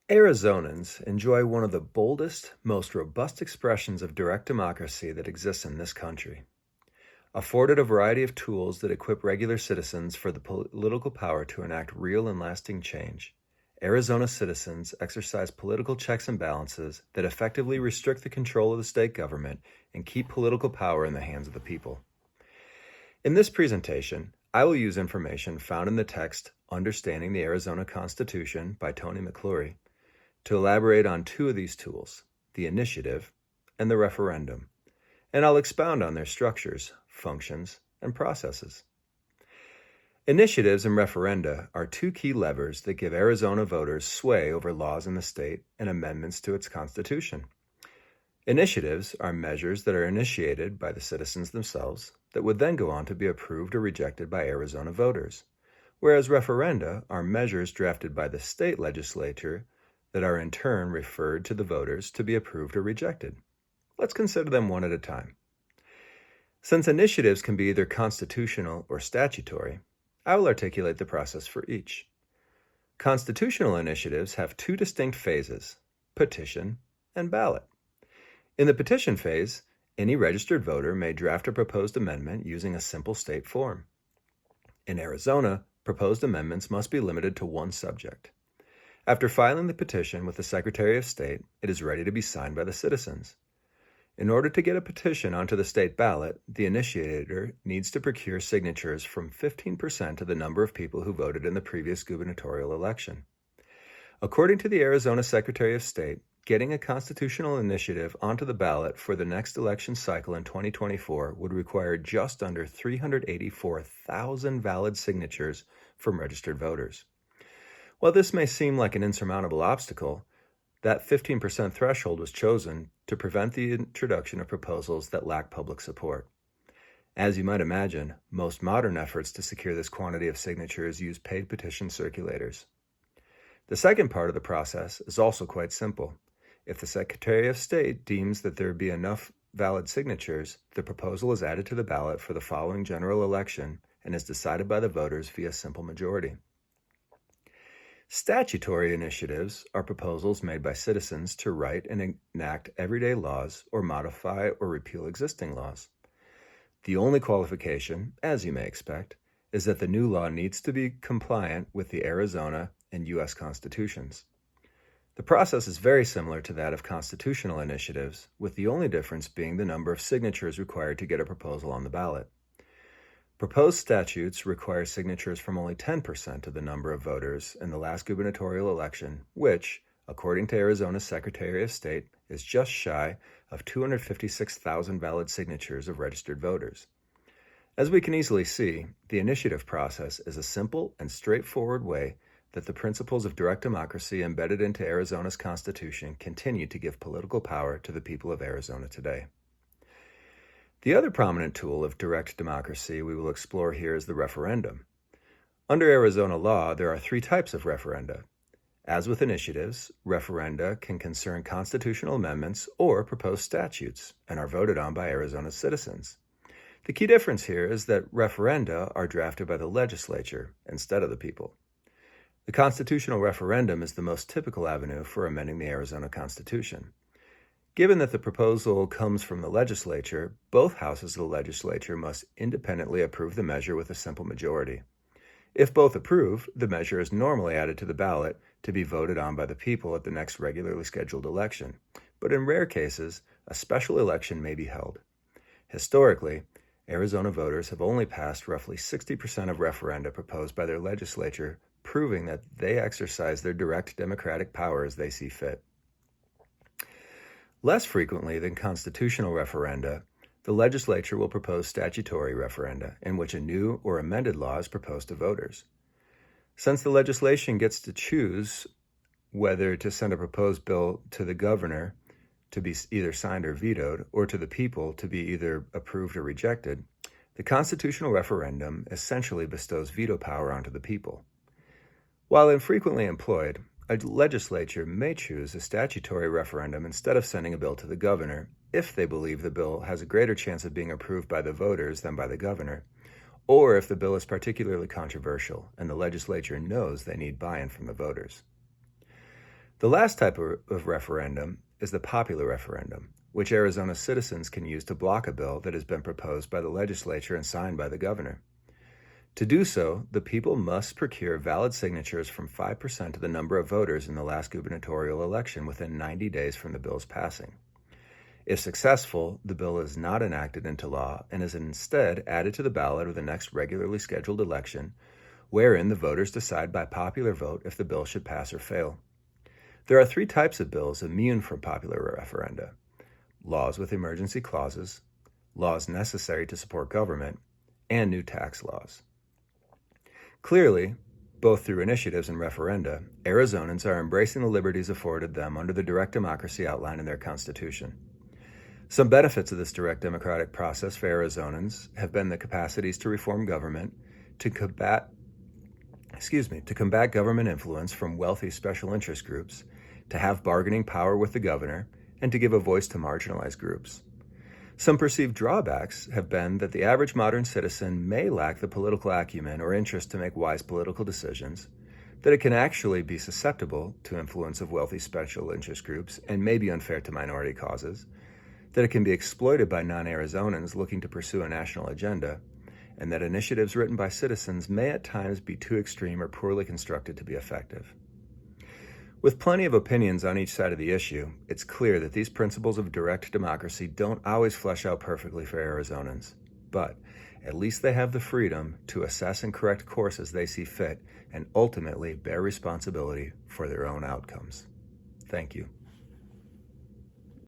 Arizonans enjoy one of the boldest, most robust expressions of direct democracy that exists in this country. Afforded a variety of tools that equip regular citizens for the political power to enact real and lasting change, Arizona citizens exercise political checks and balances that effectively restrict the control of the state government and keep political power in the hands of the people. In this presentation, I will use information found in the text Understanding the Arizona Constitution by Tony McClory to elaborate on two of these tools, the initiative and the referendum, and I'll expound on their structures, functions, and processes. Initiatives and referenda are two key levers that give Arizona voters sway over laws in the state and amendments to its constitution. Initiatives are measures that are initiated by the citizens themselves that would then go on to be approved or rejected by Arizona voters, whereas referenda are measures drafted by the state legislature that are in turn referred to the voters to be approved or rejected. Let's consider them one at a time. Since initiatives can be either constitutional or statutory, I will articulate the process for each. Constitutional initiatives have two distinct phases, petition and ballot. In the petition phase, any registered voter may draft a proposed amendment using a simple state form. In Arizona, proposed amendments must be limited to one subject. After filing the petition with the Secretary of State, it is ready to be signed by the citizens. In order to get a petition onto the state ballot, the initiator needs to procure signatures from 15% of the number of people who voted in the previous gubernatorial election. According to the Arizona Secretary of State, getting a constitutional initiative onto the ballot for the next election cycle in 2024 would require just under 384,000 valid signatures from registered voters. While this may seem like an insurmountable obstacle, that 15% threshold was chosen to prevent the introduction of proposals that lack public support. As you might imagine, most modern efforts to secure this quantity of signatures use paid petition circulators. The second part of the process is also quite simple. If the Secretary of State deems that there be enough valid signatures, the proposal is added to the ballot for the following general election and is decided by the voters via simple majority. Statutory initiatives are proposals made by citizens to write and enact everyday laws or modify or repeal existing laws. The only qualification, as you may expect, is that the new law needs to be compliant with the Arizona and U.S. constitutions. The process is very similar to that of constitutional initiatives, with the only difference being the number of signatures required to get a proposal on the ballot. Proposed statutes require signatures from only 10% of the number of voters in the last gubernatorial election, which, according to Arizona's Secretary of State, is just shy of 256,000 valid signatures of registered voters. As we can easily see, the initiative process is a simple and straightforward way that the principles of direct democracy embedded into Arizona's Constitution continue to give political power to the people of Arizona today. The other prominent tool of direct democracy we will explore here is the referendum. Under Arizona law, there are three types of referenda. As with initiatives, referenda can concern constitutional amendments or proposed statutes and are voted on by Arizona's citizens. The key difference here is that referenda are drafted by the legislature instead of the people. The constitutional referendum is the most typical avenue for amending the Arizona Constitution. Given that the proposal comes from the legislature, both houses of the legislature must independently approve the measure with a simple majority. If both approve, the measure is normally added to the ballot to be voted on by the people at the next regularly scheduled election, but in rare cases, a special election may be held. Historically, Arizona voters have only passed roughly 60% of referenda proposed by their legislature, proving that they exercise their direct democratic power as they see fit. Less frequently than constitutional referenda, the legislature will propose statutory referenda in which a new or amended law is proposed to voters. Since the legislation gets to choose whether to send a proposed bill to the governor to be either signed or vetoed, or to the people to be either approved or rejected, the constitutional referendum essentially bestows veto power onto the people. While infrequently employed, a legislature may choose a statutory referendum instead of sending a bill to the governor if they believe the bill has a greater chance of being approved by the voters than by the governor, or if the bill is particularly controversial and the legislature knows they need buy-in from the voters. The last type of referendum is the popular referendum, which Arizona citizens can use to block a bill that has been proposed by the legislature and signed by the governor. To do so, the people must procure valid signatures from 5% of the number of voters in the last gubernatorial election within 90 days from the bill's passing. If successful, the bill is not enacted into law and is instead added to the ballot of the next regularly scheduled election, wherein the voters decide by popular vote if the bill should pass or fail. There are 3 types of bills immune from popular referenda: laws with emergency clauses, laws necessary to support government, and new tax laws. Clearly, both through initiatives and referenda, Arizonans are embracing the liberties afforded them under the direct democracy outlined in their Constitution. Some benefits of this direct democratic process for Arizonans have been the capacities to reform government, to combat government influence from wealthy special interest groups, to have bargaining power with the governor, and to give a voice to marginalized groups. Some perceived drawbacks have been that the average modern citizen may lack the political acumen or interest to make wise political decisions, that it can actually be susceptible to influence of wealthy special interest groups and may be unfair to minority causes, that it can be exploited by non-Arizonans looking to pursue a national agenda, and that initiatives written by citizens may at times be too extreme or poorly constructed to be effective. With plenty of opinions on each side of the issue, it's clear that these principles of direct democracy don't always flesh out perfectly for Arizonans, but at least they have the freedom to assess and correct course as they see fit and ultimately bear responsibility for their own outcomes. Thank you.